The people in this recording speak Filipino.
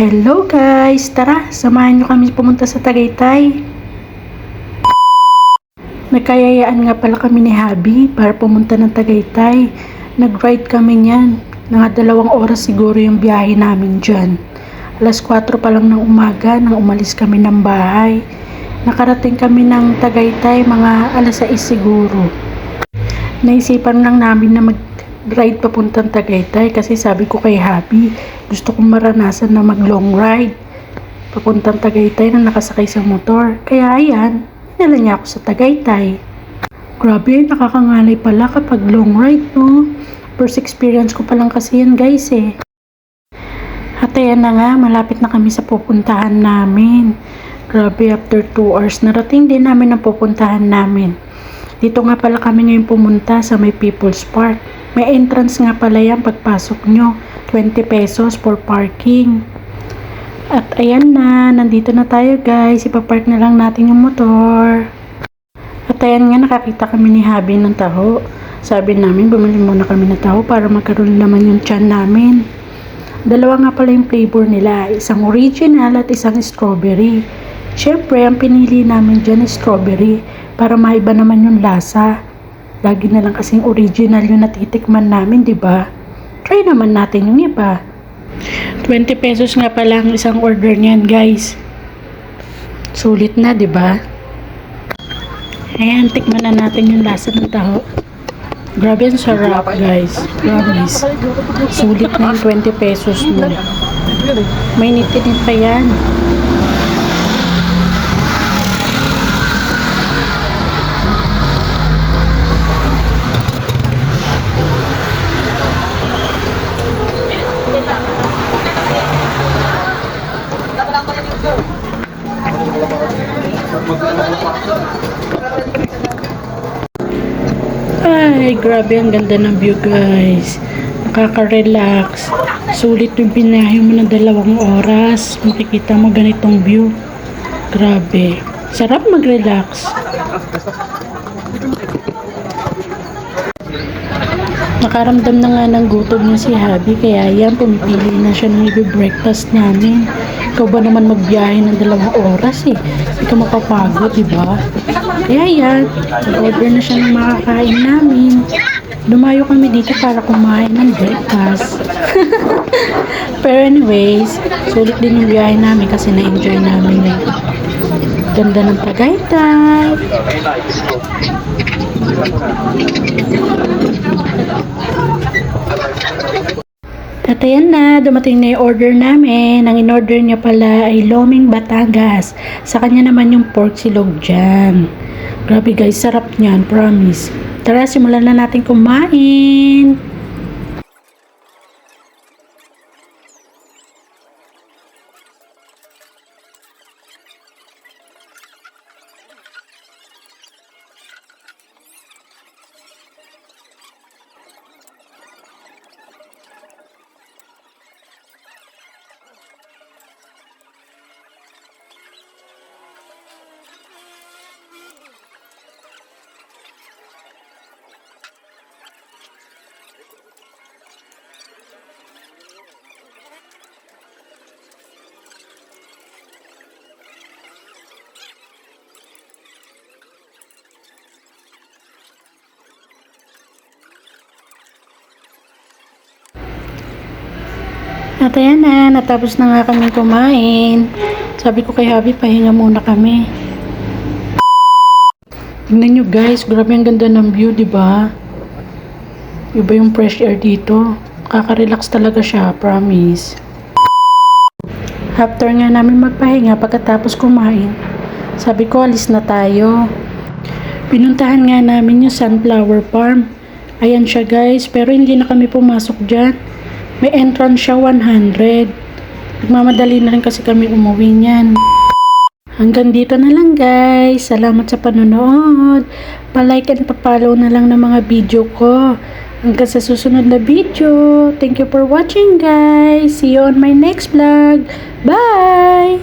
Hello guys! Tara, samahan nyo kami pumunta sa Tagaytay. Nagkayayaan nga pala kami ni Habi para pumunta ng Tagaytay. Nag-ride kami niyan. Mga 2 oras siguro yung biyahe namin dyan. Alas 4 pa lang ng umaga nang umalis kami ng bahay. Nakarating kami ng Tagaytay mga alas 6 siguro. Naisipan lang namin na mag-ride papuntang Tagaytay kasi sabi ko kay Habi, gusto kong maranasan na mag-long ride papuntang Tagaytay na nakasakay sa motor. Kaya ayan, dinala niya ako sa Tagaytay. Grabe, nakakangalay pala kapag long ride, no? First experience ko pa lang kasi yan guys eh. At ayan na nga, malapit na kami sa pupuntahan namin. Grabe, after 2 hours, narating din namin ang pupuntahan namin. Dito nga pala kami ngayon pumunta sa may People's Park. May entrance nga pala yan pagpasok nyo. 20 pesos for parking. At ayan na, nandito na tayo guys. Ipapark na lang natin yung motor. At ayan nga, nakakita kami ni Habi ng taho. Sabi namin, bumili muna kami ng taho para magkaroon naman yung tiyan namin. 2 nga pala yung flavor nila. Isang original at isang strawberry. Siyempre, ang pinili namin dyan is strawberry para maiba naman yung lasa. Lagi na lang kasing original yung natitikman namin, di ba? Try naman natin yung iba. 20 pesos nga pala ang isang order niyan, guys. Sulit na, di ba? Ayan, tikman na natin yung lasa ng taho. Grabe ang sarap, guys. Promise. Sulit na yung 20 pesos mo. May nitinin pa yan. Ay, grabe, ang ganda ng view guys. Nakaka-relax. Sulit yung binahe mo ng 2 oras. Makikita mo ganitong view. Grabe. Sarap mag-relax. Nakaramdam na nga ng gutom niya si Habi. Kaya yan, pumipili na siya ng i-breakfast namin. Ikaw ba naman magbiyahe ng 2 oras eh? Hindi ka mapapagod, diba? Kaya yan, nag-order na siya ng makakain namin. Lumayo kami dito para kumain ng breakfast. Pero anyways, sulit din yung biyahe namin kasi na-enjoy namin yung ganda ng Tagaytay. At ayan na, dumating na yung order namin. Ang in-order niya pala ay Loming Batangas. Sa kanya naman yung pork silog dyan. Grabe guys, sarap niyan, promise. Tara, simulan na natin kumain. At ayan na, natapos na nga kami kumain. Sabi ko kay Habi, pahinga muna kami. Tingnan nyo guys, grabe ang ganda ng view, diba? Iba yung fresh air dito. Kaka-relax talaga siya, promise. After nga namin magpahinga, pagkatapos kumain, sabi ko alis na tayo. Pinuntahan nga namin yung sunflower farm. Ayan siya guys, pero hindi na kami pumasok dyan. May entrance siya 100. Nagmamadali na rin kasi kami umuwi niyan. Hanggang dito na lang guys. Salamat sa panonood. Pa-like and pa-follow na lang ng mga video ko. Hanggang sa susunod na video. Thank you for watching guys. See you on my next vlog. Bye!